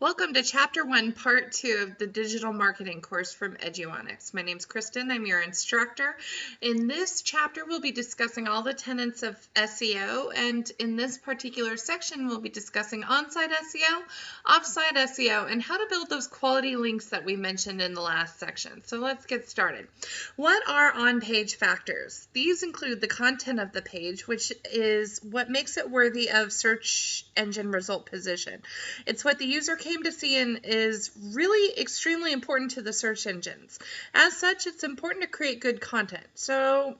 Welcome to Chapter 1, Part 2 of the Digital Marketing course from Eduonics. My name is Kristen. I'm your instructor. In this chapter, we'll be discussing all the tenets of SEO, and in this particular section, we'll be discussing on-site SEO, off-site SEO, and how to build those quality links that we mentioned in the last section. So let's get started. What are on-page factors? These include the content of the page, which is what makes it worthy of search engine result position. It's what the user came to see and is really extremely important to the search engines. As such, it's important to create good content. So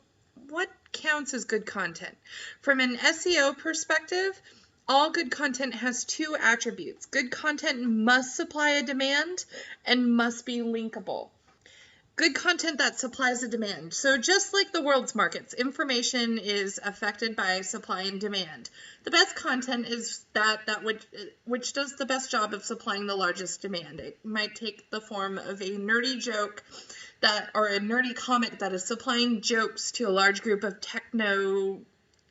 what counts as good content? From an SEO perspective, all good content has two attributes. Good content must supply a demand and must be linkable. Good content that supplies a demand. So just like the world's markets, information is affected by supply and demand. The best content is that which does the best job of supplying the largest demand. It might take the form of a nerdy joke or a nerdy comic that is supplying jokes to a large group of techno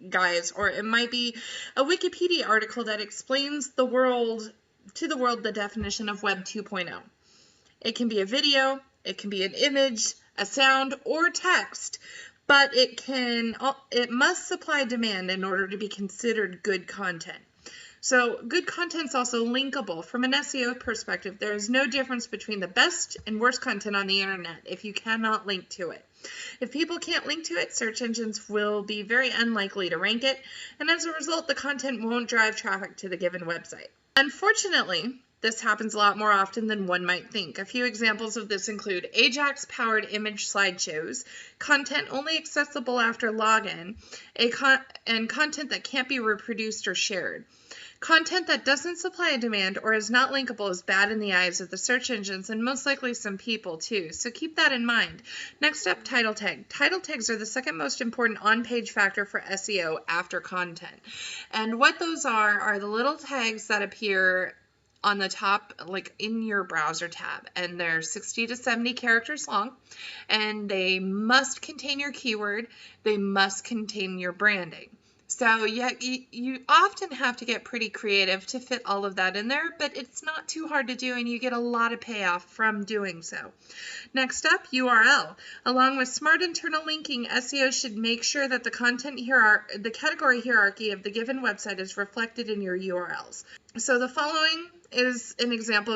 guys, or it might be a Wikipedia article that explains to the world the definition of Web 2.0. It can be a video, it can be an image, a sound, or text, but it must supply demand in order to be considered good content. So good content is also linkable. From an SEO perspective, there is no difference between the best and worst content on the internet if you cannot link to it. If people can't link to it, search engines will be very unlikely to rank it, and as a result, the content won't drive traffic to the given website. Unfortunately, this happens a lot more often than one might think. A few examples of this include Ajax-powered image slideshows, content only accessible after login, and content that can't be reproduced or shared. Content that doesn't supply a demand or is not linkable is bad in the eyes of the search engines and most likely some people too, so keep that in mind. Next up, title tag. Title tags are the second most important on-page factor for SEO after content. And what those are the little tags that appear on the top, like in your browser tab, and they're 60 to 70 characters long, and they must contain your keyword, they must contain your branding. So you often have to get pretty creative to fit all of that in there, but it's not too hard to do, and you get a lot of payoff from doing so. Next up, URL. Along with smart internal linking, SEO should make sure that the category hierarchy of the given website is reflected in your URLs. So the following is good example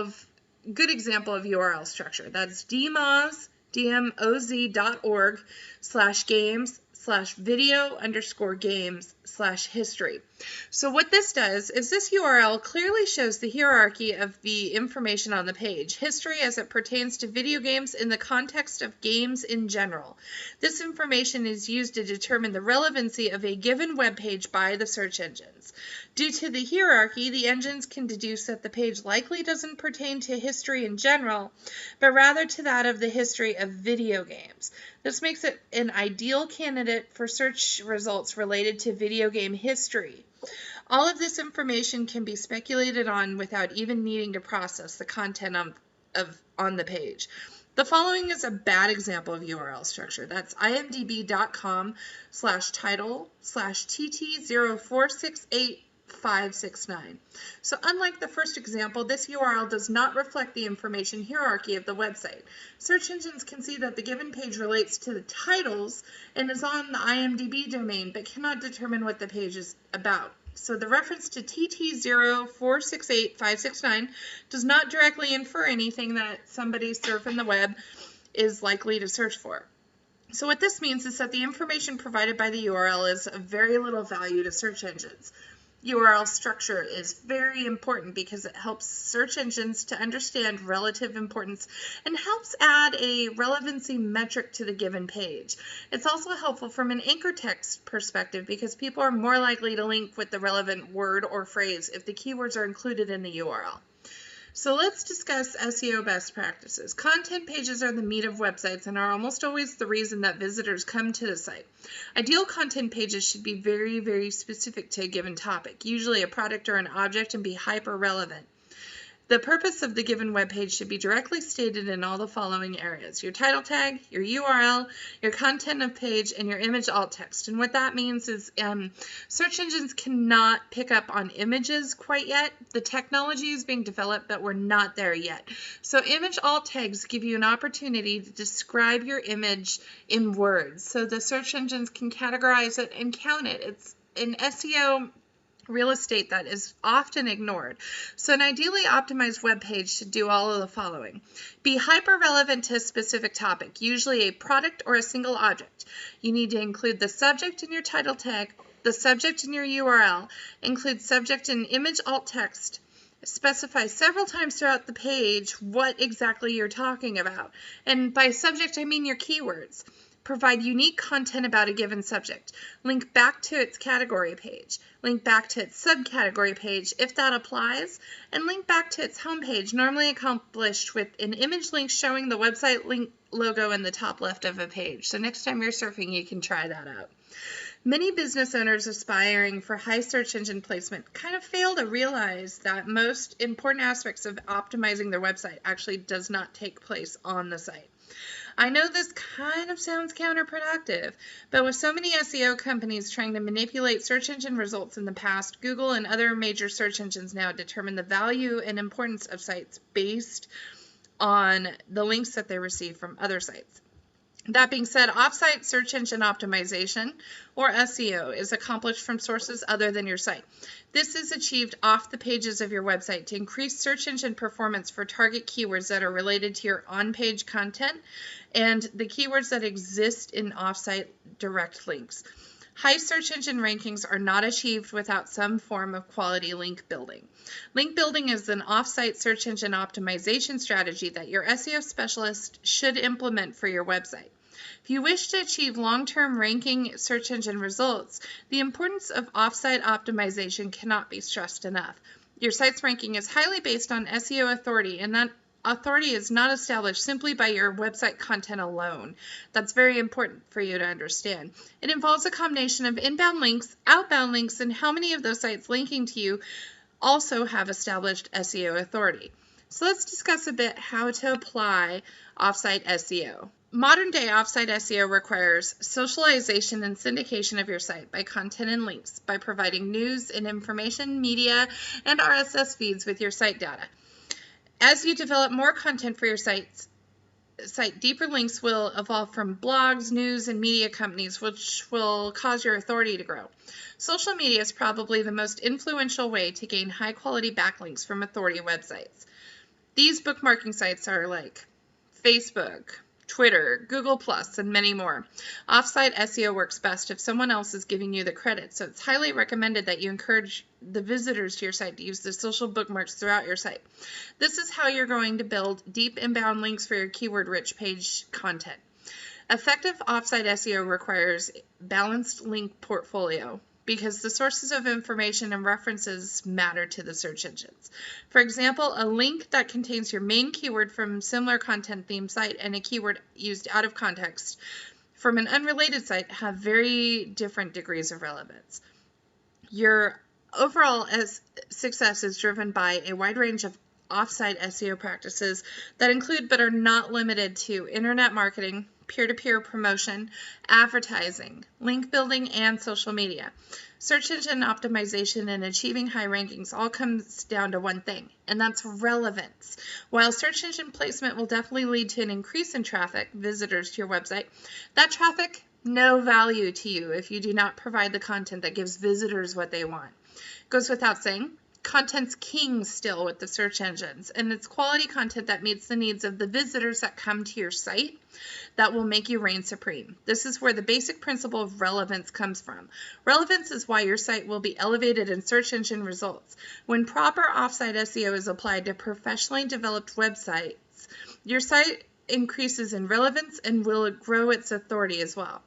of URL structure. That's dmoz.org/games/video_games/history. So what this does is this URL clearly shows the hierarchy of the information on the page, history as it pertains to video games in the context of games in general. This information is used to determine the relevancy of a given web page by the search engines. Due to the hierarchy, the engines can deduce that the page likely doesn't pertain to history in general, but rather to that of the history of video games. This makes it an ideal candidate for search results related to video game history. All of this information can be speculated on without even needing to process the content on the page. The following is a bad example of URL structure. That's imdb.com/title/tt0468569. So unlike the first example, this URL does not reflect the information hierarchy of the website. Search engines can see that the given page relates to the titles and is on the IMDb domain, but cannot determine what the page is about. So the reference to TT0468569 does not directly infer anything that somebody surfing the web is likely to search for. So what this means is that the information provided by the URL is of very little value to search engines. URL structure is very important because it helps search engines to understand relative importance and helps add a relevancy metric to the given page. It's also helpful from an anchor text perspective because people are more likely to link with the relevant word or phrase if the keywords are included in the URL. So let's discuss SEO best practices. Content pages are the meat of websites and are almost always the reason that visitors come to the site. Ideal content pages should be very, very specific to a given topic, usually a product or an object, and be hyper relevant. The purpose of the given web page should be directly stated in all the following areas: your title tag, your URL, your content of page, and your image alt text. And what that means is search engines cannot pick up on images quite yet. The technology is being developed, but we're not there yet. So image alt tags give you an opportunity to describe your image in words, so the search engines can categorize it and count it. It's an SEO real estate that is often ignored. So an ideally optimized web page should do all of the following: be hyper-relevant to a specific topic, usually a product or a single object. You need to include the subject in your title tag, the subject in your URL, include subject in image alt text, specify several times throughout the page what exactly you're talking about. And by subject, I mean your keywords. Provide unique content about a given subject. Link back to its category page. Link back to its subcategory page if that applies, and link back to its homepage, normally accomplished with an image link showing the website link logo in the top left of a page. So next time you're surfing, you can try that out. Many business owners aspiring for high search engine placement kind of fail to realize that most important aspects of optimizing their website actually does not take place on the site. I know this kind of sounds counterproductive, but with so many SEO companies trying to manipulate search engine results in the past, Google and other major search engines now determine the value and importance of sites based on the links that they receive from other sites. That being said, off-site search engine optimization, or SEO, is accomplished from sources other than your site. This is achieved off the pages of your website to increase search engine performance for target keywords that are related to your on-page content and the keywords that exist in off-site direct links. High search engine rankings are not achieved without some form of quality link building. Link building is an off-site search engine optimization strategy that your SEO specialist should implement for your website. If you wish to achieve long-term ranking search engine results, the importance of off-site optimization cannot be stressed enough. Your site's ranking is highly based on SEO authority, and that authority is not established simply by your website content alone. That's very important for you to understand. It involves a combination of inbound links, outbound links, and how many of those sites linking to you also have established SEO authority. So let's discuss a bit how to apply off-site SEO. Modern day off-site SEO requires socialization and syndication of your site by content and links, by providing news and information, media, and RSS feeds with your site data. As you develop more content for your site, deeper links will evolve from blogs, news, and media companies, which will cause your authority to grow. Social media is probably the most influential way to gain high-quality backlinks from authority websites. These bookmarking sites are like Facebook, Twitter, Google+, and many more. Off-site SEO works best if someone else is giving you the credit, so it's highly recommended that you encourage the visitors to your site to use the social bookmarks throughout your site. This is how you're going to build deep inbound links for your keyword-rich page content. Effective off-site SEO requires balanced link portfolio, because the sources of information and references matter to the search engines. For example, a link that contains your main keyword from similar content theme site and a keyword used out of context from an unrelated site have very different degrees of relevance. Your overall success is driven by a wide range of off-site SEO practices that include but are not limited to internet marketing, peer-to-peer promotion, advertising, link building, and social media. Search engine optimization and achieving high rankings all comes down to one thing, and that's relevance. While search engine placement will definitely lead to an increase in traffic, visitors to your website, that traffic, no value to you if you do not provide the content that gives visitors what they want. Goes without saying, content's king still with the search engines, and it's quality content that meets the needs of the visitors that come to your site that will make you reign supreme. This is where the basic principle of relevance comes from. Relevance is why your site will be elevated in search engine results. When proper off-site SEO is applied to professionally developed websites, your site increases in relevance and will grow its authority as well.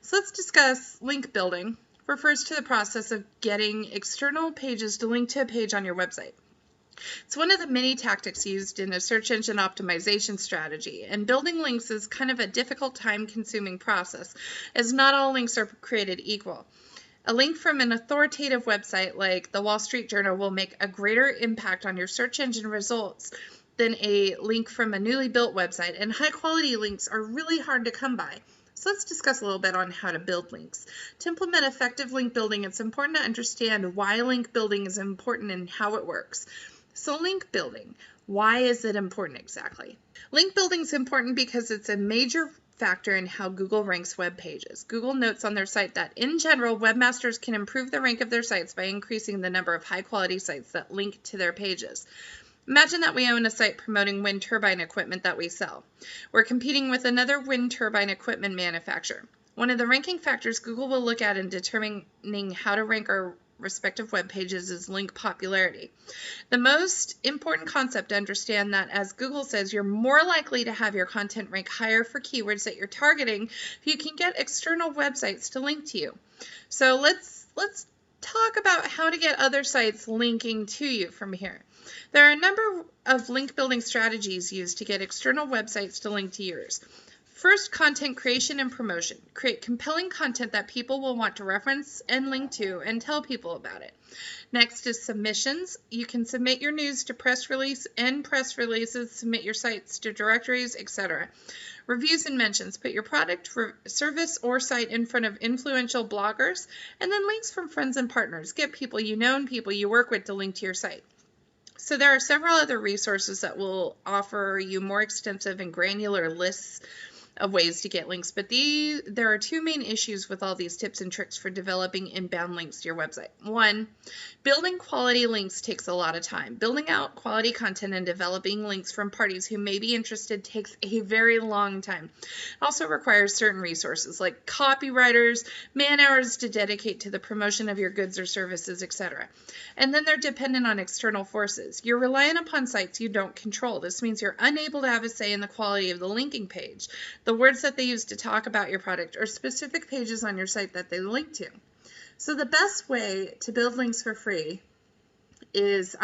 So let's discuss link building. Refers to the process of getting external pages to link to a page on your website. It's one of the many tactics used in a search engine optimization strategy, and building links is kind of a difficult, time-consuming process, as not all links are created equal. A link from an authoritative website like the Wall Street Journal will make a greater impact on your search engine results than a link from a newly built website, and high-quality links are really hard to come by. So let's discuss a little bit on how to build links. To implement effective link building, it's important to understand why link building is important and how it works. So link building, why is it important exactly? Link building is important because it's a major factor in how Google ranks web pages. Google notes on their site that, in general, webmasters can improve the rank of their sites by increasing the number of high-quality sites that link to their pages. Imagine that we own a site promoting wind turbine equipment that we sell. We're competing with another wind turbine equipment manufacturer. One of the ranking factors Google will look at in determining how to rank our respective web pages is link popularity. The most important concept to understand that, as Google says, you're more likely to have your content rank higher for keywords that you're targeting if you can get external websites to link to you. So let's talk about how to get other sites linking to you from here. There are a number of link building strategies used to get external websites to link to yours. First, content creation and promotion. Create compelling content that people will want to reference and link to and tell people about it. Next is submissions. You can submit your news to press releases, submit your sites to directories, etc. Reviews and mentions. Put your product, service, or site in front of influential bloggers, and then links from friends and partners. Get people you know and people you work with to link to your site. So there are several other resources that will offer you more extensive and granular lists of ways to get links, but there are two main issues with all these tips and tricks for developing inbound links to your website. One, building quality links takes a lot of time. Building out quality content and developing links from parties who may be interested takes a very long time. It also requires certain resources like copywriters, man hours to dedicate to the promotion of your goods or services, etc. And then they're dependent on external forces. You're reliant upon sites you don't control. This means you're unable to have a say in the quality of the linking page, the words that they use to talk about your product, or specific pages on your site that they link to. So the best way to build links for free is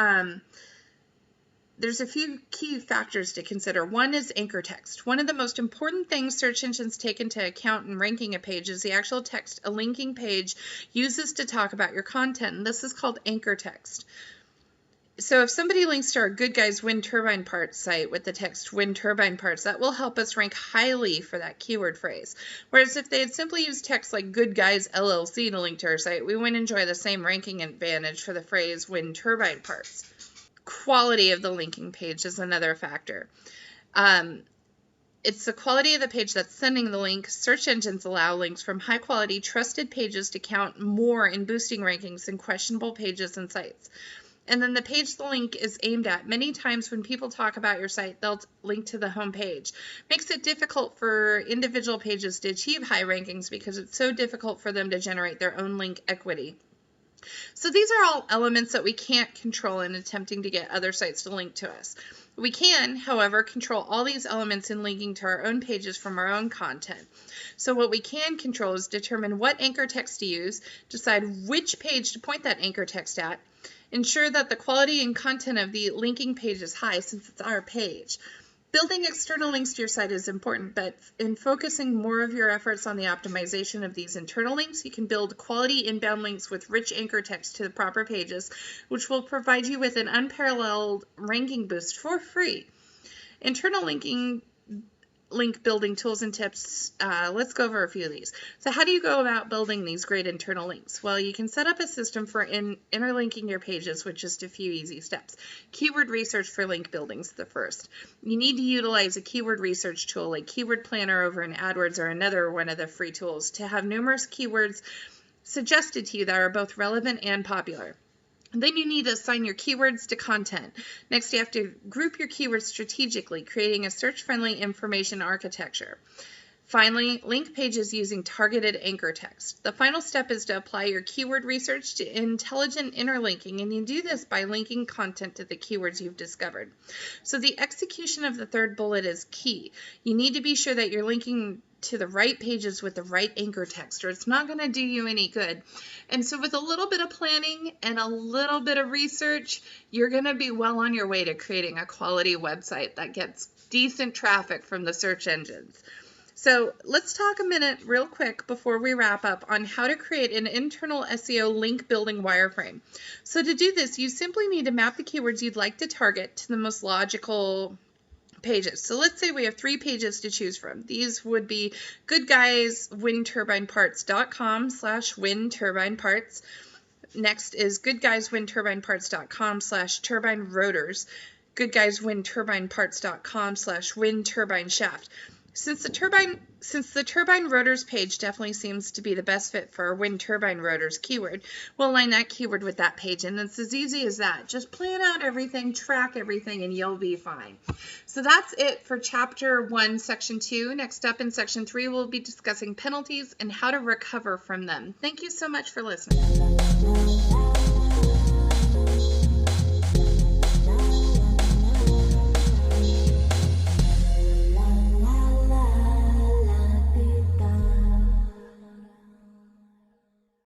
there's a few key factors to consider. One is anchor text. One of the most important things search engines take into account in ranking a page is the actual text a linking page uses to talk about your content, and this is called anchor text. So if somebody links to our Good Guys Wind Turbine Parts site with the text Wind Turbine Parts, that will help us rank highly for that keyword phrase. Whereas if they had simply used text like Good Guys LLC to link to our site, we wouldn't enjoy the same ranking advantage for the phrase Wind Turbine Parts. Quality of the linking page is another factor. It's the quality of the page that's sending the link. Search engines allow links from high-quality, trusted pages to count more in boosting rankings than questionable pages and sites. And then the page the link is aimed at. Many times when people talk about your site, they'll link to the home page. Makes it difficult for individual pages to achieve high rankings because it's so difficult for them to generate their own link equity. So these are all elements that we can't control in attempting to get other sites to link to us. We can, however, control all these elements in linking to our own pages from our own content. So what we can control is determine what anchor text to use, decide which page to point that anchor text at, ensure that the quality and content of the linking page is high since it's our page. Building external links to your site is important, but in focusing more of your efforts on the optimization of these internal links, you can build quality inbound links with rich anchor text to the proper pages, which will provide you with an unparalleled ranking boost for free. Internal link building tools and tips, let's go over a few of these. So how do you go about building these great internal links? Well, you can set up a system for interlinking your pages with just a few easy steps. Keyword research for link building is the first. You need to utilize a keyword research tool like Keyword Planner over in AdWords or another one of the free tools to have numerous keywords suggested to you that are both relevant and popular. Then you need to assign your keywords to content. Next, you have to group your keywords strategically, creating a search-friendly information architecture. Finally, link pages using targeted anchor text. The final step is to apply your keyword research to intelligent interlinking, and you do this by linking content to the keywords you've discovered. So the execution of the third bullet is key. You need to be sure that you're linking to the right pages with the right anchor text, or it's not going to do you any good. And so with a little bit of planning and a little bit of research, you're going to be well on your way to creating a quality website that gets decent traffic from the search engines. So let's talk a minute real quick before we wrap up on how to create an internal SEO link building wireframe. So to do this, you simply need to map the keywords you'd like to target to the most logical pages. So let's say we have 3 pages to choose from. These would be goodguyswindturbineparts.com/windturbineparts. Next is goodguyswindturbineparts.com/turbinerotors. goodguyswindturbineparts.com/windturbineshaft. Since the turbine rotors page definitely seems to be the best fit for our wind turbine rotors keyword, we'll align that keyword with that page, and it's as easy as that. Just plan out everything, track everything, and you'll be fine. So that's it for Chapter 1, Section 2. Next up in Section 3, we'll be discussing penalties and how to recover from them. Thank you so much for listening.